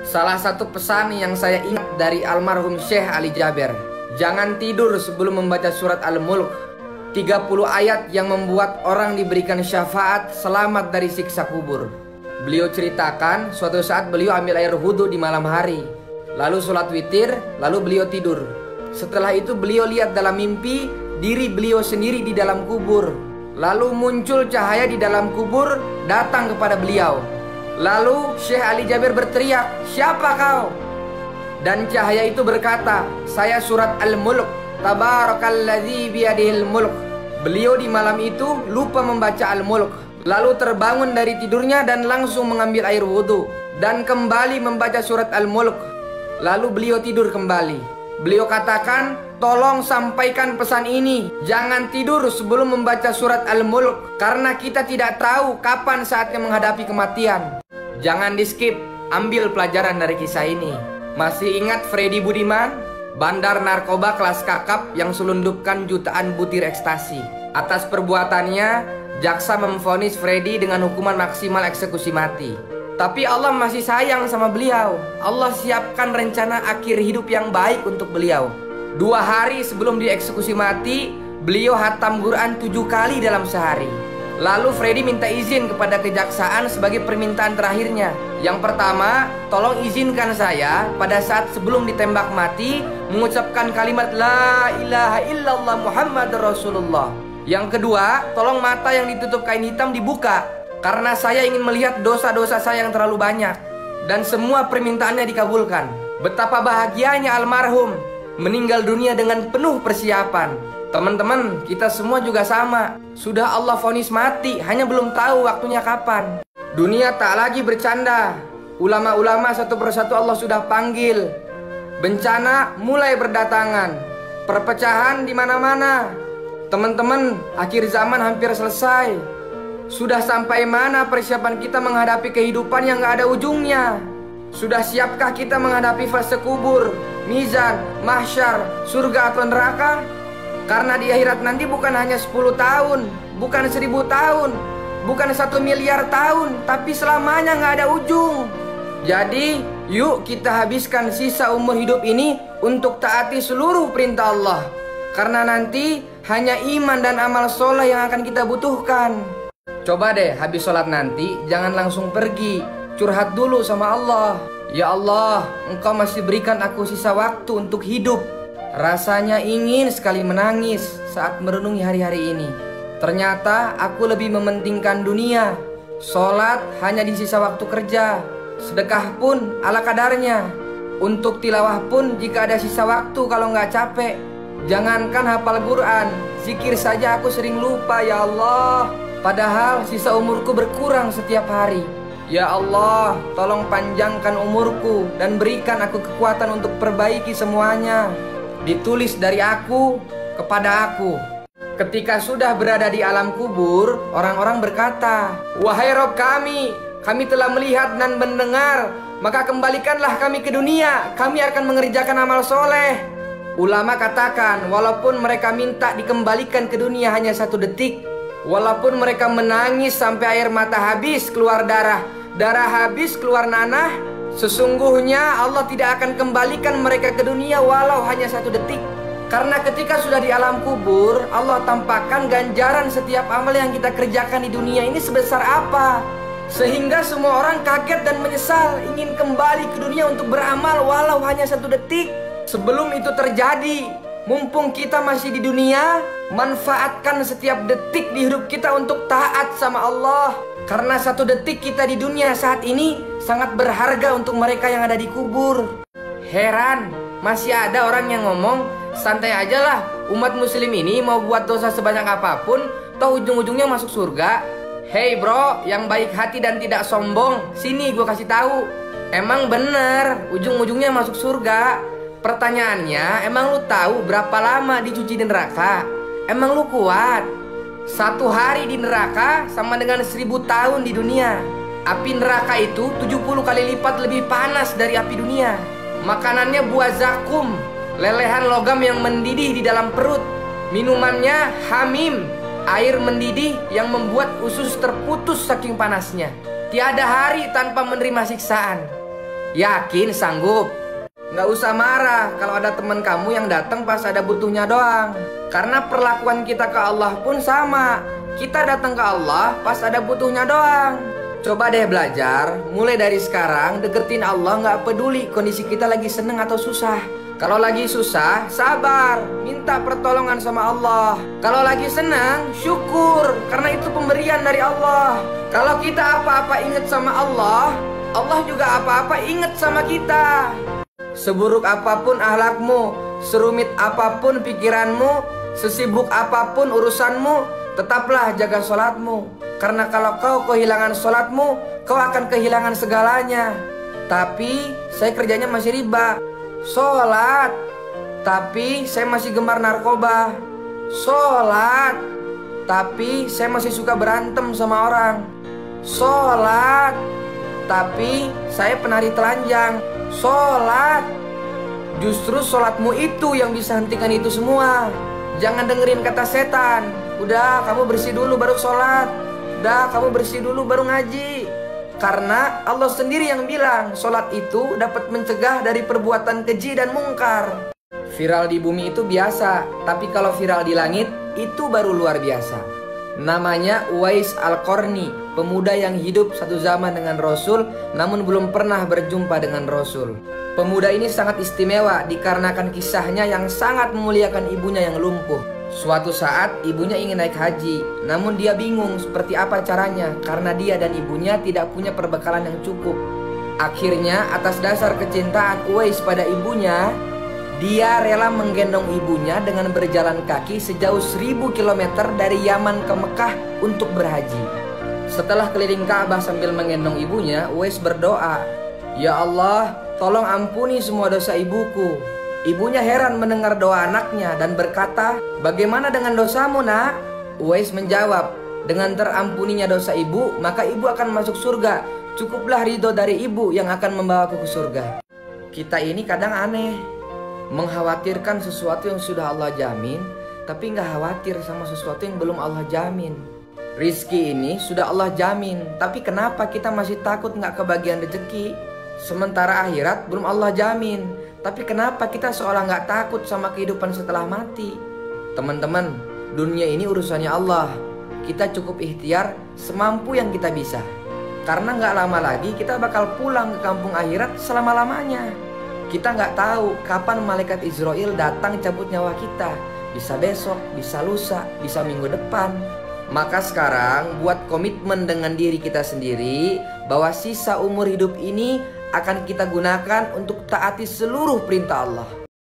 Salah satu pesan yang saya ingat dari almarhum Syekh Ali Jaber, jangan tidur sebelum membaca surat Al-Mulk. 30 ayat yang membuat orang diberikan syafaat selamat dari siksa kubur. Beliau ceritakan suatu saat beliau ambil air wudhu di malam hari, lalu sholat witir, lalu beliau tidur. Setelah itu beliau lihat dalam mimpi diri beliau sendiri di dalam kubur. Lalu muncul cahaya di dalam kubur datang kepada beliau. Lalu Syekh Ali Jaber berteriak, "Siapa kau?" Dan cahaya itu berkata, "Saya surat Al-Mulk, Tabarakalladzi biyadihil mulk." Beliau di malam itu lupa membaca Al-Mulk, lalu terbangun dari tidurnya dan langsung mengambil air wudhu dan kembali membaca surat Al-Mulk. Lalu beliau tidur kembali. Beliau katakan, "Tolong sampaikan pesan ini, jangan tidur sebelum membaca surat Al-Mulk, karena kita tidak tahu kapan saatnya menghadapi kematian." Jangan di skip, ambil pelajaran dari kisah ini. Masih ingat Freddy Budiman, bandar narkoba kelas kakap yang selundupkan jutaan butir ekstasi? Atas perbuatannya, jaksa memvonis Freddy dengan hukuman maksimal eksekusi mati. Tapi Allah masih sayang sama beliau. Allah siapkan rencana akhir hidup yang baik untuk beliau. 2 hari sebelum dieksekusi mati, beliau hatam Quran 7 kali dalam sehari. Lalu Freddy minta izin kepada kejaksaan sebagai permintaan terakhirnya. Yang pertama, tolong izinkan saya pada saat sebelum ditembak mati mengucapkan kalimat La ilaha illallah Muhammad Rasulullah. Yang kedua, tolong mata yang ditutup kain hitam dibuka, karena saya ingin melihat dosa-dosa saya yang terlalu banyak. Dan semua permintaannya dikabulkan. Betapa bahagianya almarhum meninggal dunia dengan penuh persiapan. Teman-teman, kita semua juga sama. Sudah Allah vonis mati, hanya belum tahu waktunya kapan. Dunia tak lagi bercanda. Ulama-ulama satu persatu Allah sudah panggil. Bencana mulai berdatangan. Perpecahan di mana-mana. Teman-teman, akhir zaman hampir selesai. Sudah sampai mana persiapan kita menghadapi kehidupan yang gak ada ujungnya? Sudah siapkah kita menghadapi fase kubur, mizan, mahsyar, surga atau neraka? Karena di akhirat nanti bukan hanya 10 tahun, bukan 1000 tahun, bukan 1 miliar tahun, tapi selamanya gak ada ujung. Jadi, yuk kita habiskan sisa umur hidup ini untuk taati seluruh perintah Allah. Karena nanti hanya iman dan amal soleh yang akan kita butuhkan. Coba deh habis sholat nanti jangan langsung pergi, curhat dulu sama Allah. Ya Allah, Engkau masih berikan aku sisa waktu untuk hidup. Rasanya ingin sekali menangis saat merenungi hari-hari ini. Ternyata aku lebih mementingkan dunia. Sholat hanya di sisa waktu kerja. Sedekah pun ala kadarnya. Untuk tilawah pun jika ada sisa waktu kalau nggak capek. Jangankan hafal Quran, zikir saja aku sering lupa ya Allah. Padahal sisa umurku berkurang setiap hari. Ya Allah, tolong panjangkan umurku dan berikan aku kekuatan untuk perbaiki semuanya. Ditulis dari aku kepada aku. Ketika sudah berada di alam kubur, orang-orang berkata, "Wahai Rob kami telah melihat dan mendengar, maka kembalikanlah kami ke dunia, kami akan mengerjakan amal soleh." Ulama katakan, walaupun mereka minta dikembalikan ke dunia hanya 1 detik, walaupun mereka menangis sampai air mata habis keluar darah habis keluar nanah, sesungguhnya Allah tidak akan kembalikan mereka ke dunia walau hanya 1 detik. Karena ketika sudah di alam kubur, Allah tampakkan ganjaran setiap amal yang kita kerjakan di dunia ini sebesar apa, sehingga semua orang kaget dan menyesal ingin kembali ke dunia untuk beramal walau hanya 1 detik. Sebelum itu terjadi, mumpung kita masih di dunia, manfaatkan setiap detik di hidup kita untuk taat sama Allah. Karena 1 detik kita di dunia saat ini sangat berharga untuk mereka yang ada di kubur. Heran, masih ada orang yang ngomong, santai aja lah, umat muslim ini mau buat dosa sebanyak apapun, toh ujung-ujungnya masuk surga. Hey bro, yang baik hati dan tidak sombong, sini gue kasih tahu. Emang bener, ujung-ujungnya masuk surga. Pertanyaannya, emang lu tahu berapa lama dicuci di neraka? Emang lu kuat? 1 hari di neraka sama dengan 1000 tahun di dunia. Api neraka itu 70 kali lipat lebih panas dari api dunia. Makanannya buah zakum, lelehan logam yang mendidih di dalam perut. Minumannya hamim, air mendidih yang membuat usus terputus saking panasnya. Tiada hari tanpa menerima siksaan. Yakin sanggup? Nggak usah marah kalau ada teman kamu yang datang pas ada butuhnya doang. Karena perlakuan kita ke Allah pun sama. Kita datang ke Allah pas ada butuhnya doang. Coba deh belajar, mulai dari sekarang deketin Allah nggak peduli kondisi kita lagi seneng atau susah. Kalau lagi susah, sabar, minta pertolongan sama Allah. Kalau lagi senang, syukur, karena itu pemberian dari Allah. Kalau kita apa-apa ingat sama Allah, Allah juga apa-apa ingat sama kita. Seburuk apapun akhlakmu, serumit apapun pikiranmu, sesibuk apapun urusanmu, tetaplah jaga sholatmu. Karena kalau kau kehilangan sholatmu, kau akan kehilangan segalanya. Tapi saya kerjanya masih riba. Sholat, tapi saya masih gemar narkoba. Sholat, tapi saya masih suka berantem sama orang. Sholat, tapi saya penari telanjang. Sholat, justru sholatmu itu yang bisa hentikan itu semua. Jangan dengerin kata setan. Udah, kamu bersih dulu baru sholat. Udah, kamu bersih dulu baru ngaji. Karena Allah sendiri yang bilang sholat itu dapat mencegah dari perbuatan keji dan mungkar. Viral di bumi itu biasa, tapi kalau viral di langit itu baru luar biasa. Namanya Uwais Al-Qarni, pemuda yang hidup satu zaman dengan Rasul namun belum pernah berjumpa dengan Rasul. Pemuda ini sangat istimewa dikarenakan kisahnya yang sangat memuliakan ibunya yang lumpuh. Suatu saat ibunya ingin naik haji, namun dia bingung seperti apa caranya karena dia dan ibunya tidak punya perbekalan yang cukup. Akhirnya atas dasar kecintaan Uwais pada ibunya, dia rela menggendong ibunya dengan berjalan kaki sejauh 1000 km dari Yaman ke Mekah untuk berhaji. Setelah keliling Ka'bah sambil menggendong ibunya, Uwais berdoa, "Ya Allah, tolong ampuni semua dosa ibuku." Ibunya heran mendengar doa anaknya dan berkata, "Bagaimana dengan dosamu, nak?" Uwais menjawab, "Dengan terampuninya dosa ibu, maka ibu akan masuk surga. Cukuplah ridho dari ibu yang akan membawaku ke surga." Kita ini kadang aneh, mengkhawatirkan sesuatu yang sudah Allah jamin, tapi nggak khawatir sama sesuatu yang belum Allah jamin. Rizki ini sudah Allah jamin, tapi kenapa kita masih takut nggak kebagian rezeki? Sementara akhirat belum Allah jamin, tapi kenapa kita seolah nggak takut sama kehidupan setelah mati? Teman-teman, dunia ini urusannya Allah. Kita cukup ikhtiar semampu yang kita bisa. Karena nggak lama lagi kita bakal pulang ke kampung akhirat selama-lamanya. Kita nggak tahu kapan malaikat Israel datang cabut nyawa kita. Bisa besok, bisa lusa, bisa minggu depan. Maka sekarang buat komitmen dengan diri kita sendiri bahwa sisa umur hidup ini akan kita gunakan untuk taati seluruh perintah Allah.